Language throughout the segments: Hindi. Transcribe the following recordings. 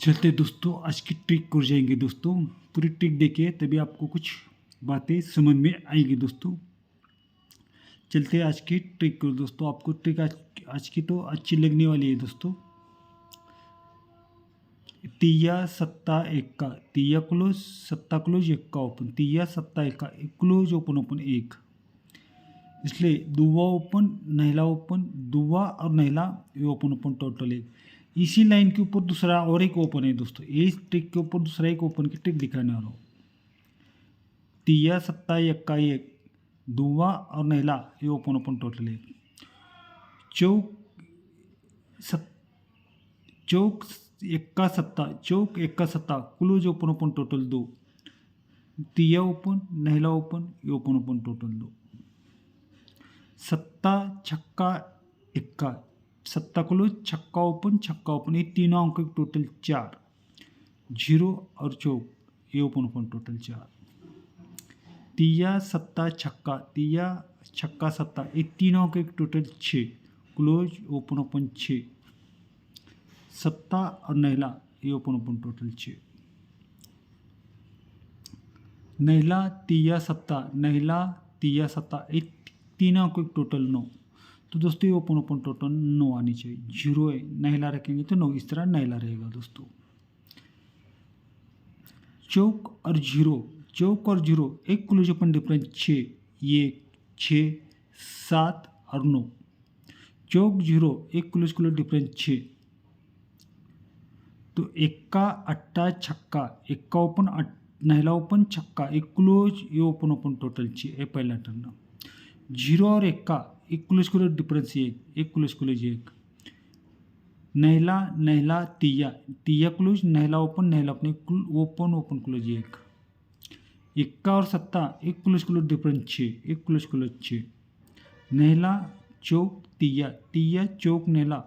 चलते दोस्तों, आज की ट्रिक कर जाएंगे दोस्तों। पूरी ट्रिक देखिए तभी आपको कुछ बातें समझ में आएगी दोस्तों। चलते हैं आज की ट्रिक करो दोस्तों। आपको ट्रिक आज की तो अच्छी लगने वाली है दोस्तों। तिया सत्ता एक्का, तिया क्लोज सत्ता क्लोज एक्का ओपन, तिया सत्ता एक्का क्लोज ओपन ओपन एक। इसलिए दुआ ओपन नहला ओपन, दुआ और नहला ये ओपन ओपन टोटल एक। इसी लाइन के ऊपर दूसरा और एक ओपन है दोस्तों। इस ट्रिक के ऊपर दूसरा एक ओपन की ट्रिक दिखाने वाला हूँ। तिया सत्ता एक्का एक, दुआ और नहला ये ओपन ओपन टोटल एक। चौक सत चौक एक्का सत्ता, चौक एक्का सत्ता क्लोज ओपन ओपन टोटल दो। तिया ओपन नहला ओपन ये ओपन ओपन टोटल दो। सत्ता छक्का एक्का, सत्ता क्लोज छक्का ओपन ये तीनों अंक टोटल 4। जीरो और चौक ये ओपन टोटल 4। तिया सत्ता छक्का, तिया छक्का सत्ता ये तीनों अंक टोटल 6, क्लोज ओपन 6। सत्ता और नहला ये ओपन टोटल 6। नहला तिया सत्ता, नहला तिया सत्ता ये तीनों को टोटल 9। तो दोस्तों ये ओपन टोटल 9 आनी चाहिए। जीरो है, नहला रखेंगे तो 9, इस तरह नहला रहेगा दोस्तों। चौक और जीरो, चौक और जीरो एक क्लोज ओपन डिफरेंस 6, ये 6 7 और 9। चौक जीरो एक क्लोज डिफरेंस 6। तो एक्का अट्टा छक्का, एक्का ओपन नहला ओपन छक्का एक क्लोज ये ओपन टोटल 6 ये पहला टर्न। जीरो और एक्का एक क्लोज डिफरेंस एक क्लोज एक। नहला नहला तिया, तिया क्लोज नहला ओपन अपने ओपन क्लोज एक। एक्का और सत्ता एक क्लोज डिफरेंस 6 एक क्लोज 6। नहला चौक तिया, तिया चौक नहला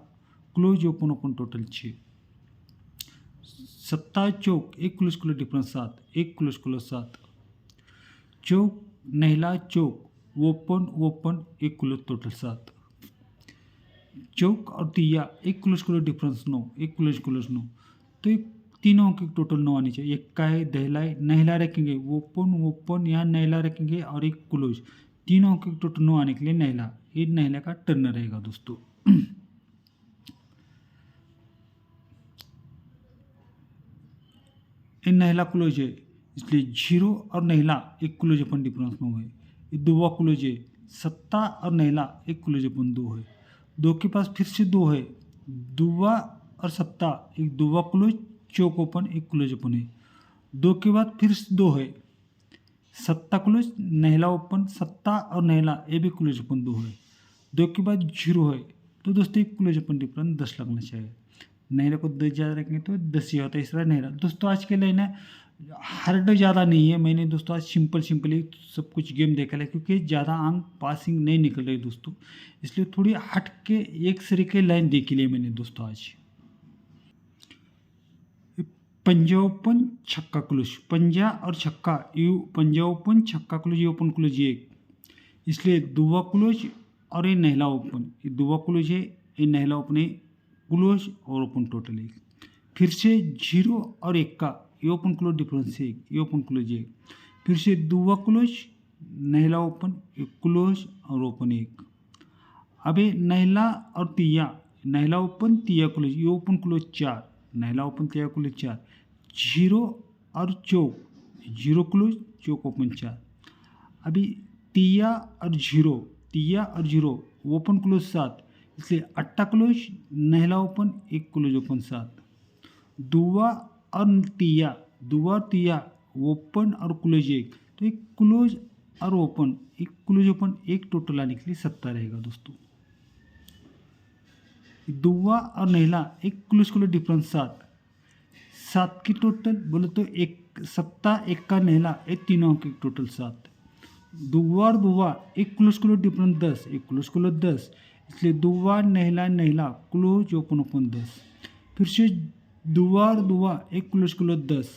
क्लोज ओपन टोटल 6। सत्ता चौक एक क्लोज डिफरेंस 7 एक क्लोज 7। चौक नहला चौक ओपन एक क्लोज टोटल 7। चौक और तिया एक क्लोज डिफरेंस 9 एक क्लोज 9। तो एक तीनों की टोटल 9 आनी चाहिए। एक का है दहला है, नहला रखेंगे ओपन यहाँ नहला रखेंगे और एक क्लोज, तीनों की टोटल 9 आने के लिए नहला, ये नहला का टर्न रहेगा दोस्तों। ये नहला क्लोज है, इसलिए जीरो और नहला एक क्लोज अपन डिफरेंस 9 है। ये दुआ क्लोज है, सत्ता और नहला एक क्लोज अपन 2 है। दो के पास फिर से 2 है, दुआ और सत्ता एक दुआ क्लोज चौक ओपन एक क्लोज ओपन है। दो के बाद फिर से 2 है, सत्ता क्लोज नहला ओपन सत्ता और नहला ये भी क्लोज ओपन 2 है। दो के बाद जीरो है, तो दोस्तों एक क्लोज ओपन डिफरेंस 10 लगना चाहिए। नहले को 10 ज़्यादा रखेंगे तो 10 ही होता है, इस तरह नहला। दोस्तों आज के लिए ना हार्ड ज़्यादा नहीं है, मैंने दोस्तों आज सिंपली सब कुछ गेम देखा है, क्योंकि ज़्यादा अंक पासिंग नहीं निकल रही दोस्तों, इसलिए थोड़ी हट के एक सरी के लाइन देखी ली मैंने दोस्तों आज। पंजा ओपन छक्का क्लोज, पंजा और छक्का यू पंजा ओपन छक्का क्लोज ये ओपन क्लोज एक, इसलिए दुआ क्लोज और ये नहला ओपन, ये दुआ क्लोज है ये नहला ओपन है क्लोज और ओपन टोटल एक। फिर से जीरो और एक का ये ओपन क्लोज डिफरेंस एक, ये ओपन क्लोज एक। फिर से दुआ क्लोज नहला ओपन ये क्लोज और ओपन एक। अब ये नहला और तिया, नहला ओपन तिया क्लोज ये ओपन क्लोज 4, नहला ओपन तिया क्लोज 4। जीरो और चौक, जीरो क्लोज चौक ओपन 4। अभी तिया और जीरो, तिया और जीरो ओपन क्लोज 7, इसलिए अट्टा क्लोज नहला ओपन एक क्लोज ओपन 7। दुआ और तिया, दुआ और तिया ओपन और क्लोज एक, तो एक क्लोज और ओपन एक क्लोज ओपन एक टोटल आने के लिए 7 रहेगा दोस्तों। दुआ और नहला एक क्लोज डिफरेंस 7, 7 की टोटल बोले तो एक सत्ता एक का नहला ये तीनों की टोटल 7। दुआ और दुआ एक क्लोज डिफरेंस 10 एक क्लोज 10, इसलिए दुआ नहला नहला क्लोज ओपन 10। फिर से दुआ और दुआ एक क्लोज 10,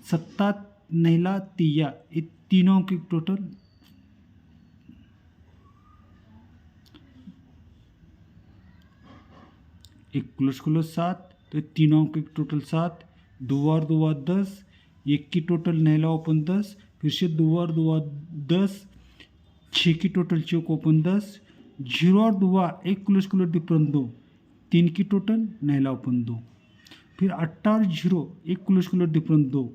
सत्ता नहला तिया ये तीनों की टोटल एक क्लोज 7, तो तीनों की टोटल 7। दो और दो 10, 1 की टोटल नहला ओपन 10, फिर से 2 और 2 10, 6 की टोटल चौक ओपन 10, 0 और 2 1 क्लोज डिफरेंस 2, 3 की टोटल नहला ओपन 2, फिर 8 और 0 1 क्लोज डिफरेंस 2,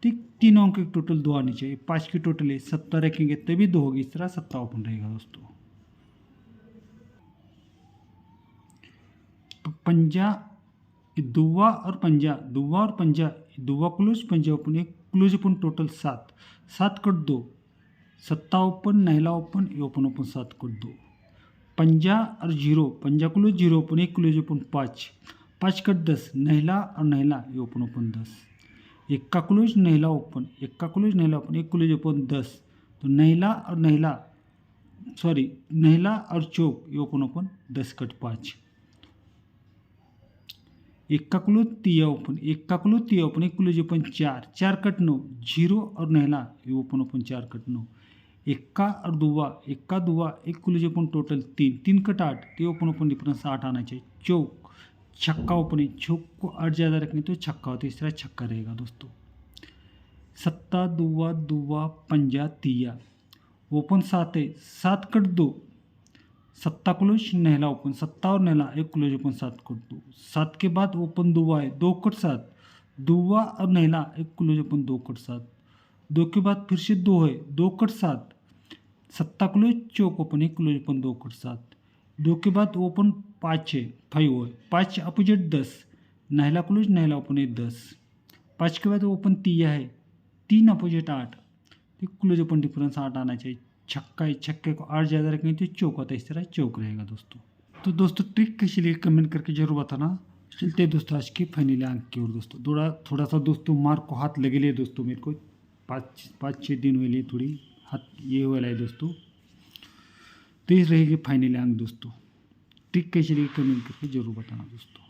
ठीक 3 अंक की टोटल 2 आनी चाहिए, 5 की टोटल है 70 रखेंगे तभी 2 होगी, इस तरह 70 ओपन रहेगा दोस्तों। पंजा दुआ और पंजा दुआ क्लोज पंजा ओपन, एक close open total 7, 7 cut 2, 7 open नहला ओपन ये ओपन 7 कट 2, पंजा और 0 पंजा क्लोज 0 ओपन, एक क्लोज ओपन 5, 5 कट 10 नहला और नहला ये ओपन 10, एक का क्लोज नहला ओपन, एक का क्लोज नहला ओपन, एक क्लोज ओपन 10, तो नहला और चौक ये ओपन 10 कट 5, एक का क्लोज तिया ओपन, एक का क्लोज तिया ओपन, एक क्लोज ओपन 4, 4 कट 9, 0 और नहला ये ओपन 4 कट 9, एक्का और दुआ एक क्लोज ओपन टोटल 3, 3 कट 8 ते ओपन डिफरेंस 8 आना चाहिए, चौक छक्का ओपन है, चौक को 8 ज़्यादा रखेंगे तो छक्का होता है, इस तरह छक्का रहेगा दोस्तों। सत्ता दुआ पंजा तिया ओपन 7 है, 7 कट 2, सत्ता क्लोज नहला ओपन, सत्ता और नहला एक क्लोज ओपन 7 कट 2, 7 के बाद ओपन दुआ है 2 कट 7, दुआ और नहला एक क्लोज ओपन 2 कट 7, 2 के बाद फिर से 2 है 2 कट 7, सत्ता क्लोज चौक ओपन एक क्लोज ओपन 2 कट 7, 2 के बाद ओपन 5 है 5 है 5 अपोजिट 10, नहला क्लोज नहला ओपन है 10, 5 के बाद ओपन तिया है 3 अपोजिट 8, एक क्लोज ओपन डिफरेंस 8 आना चाहिए, छक्का है, छक्के को 8 ज़्यादा रखेंगे तो चौक होता है, इस तरह चौक रहेगा दोस्तों। तो दोस्तों ट्रिक कैसी लगी कमेंट करके जरूर बताना। चलते हैं दोस्तों आज के फाइनल अंक की ओर दोस्तों, थोड़ा सा दोस्तों मार्क को हाथ लगे लिए दोस्तों, मेरे को 5-6 दिन हुए लिए थोड़ी हाथ ये वाला है दोस्तों। तो इस रहेगी फाइनल अंक दोस्तों, ट्रिक कैसी लगी कमेंट करके जरूर बताना दोस्तों।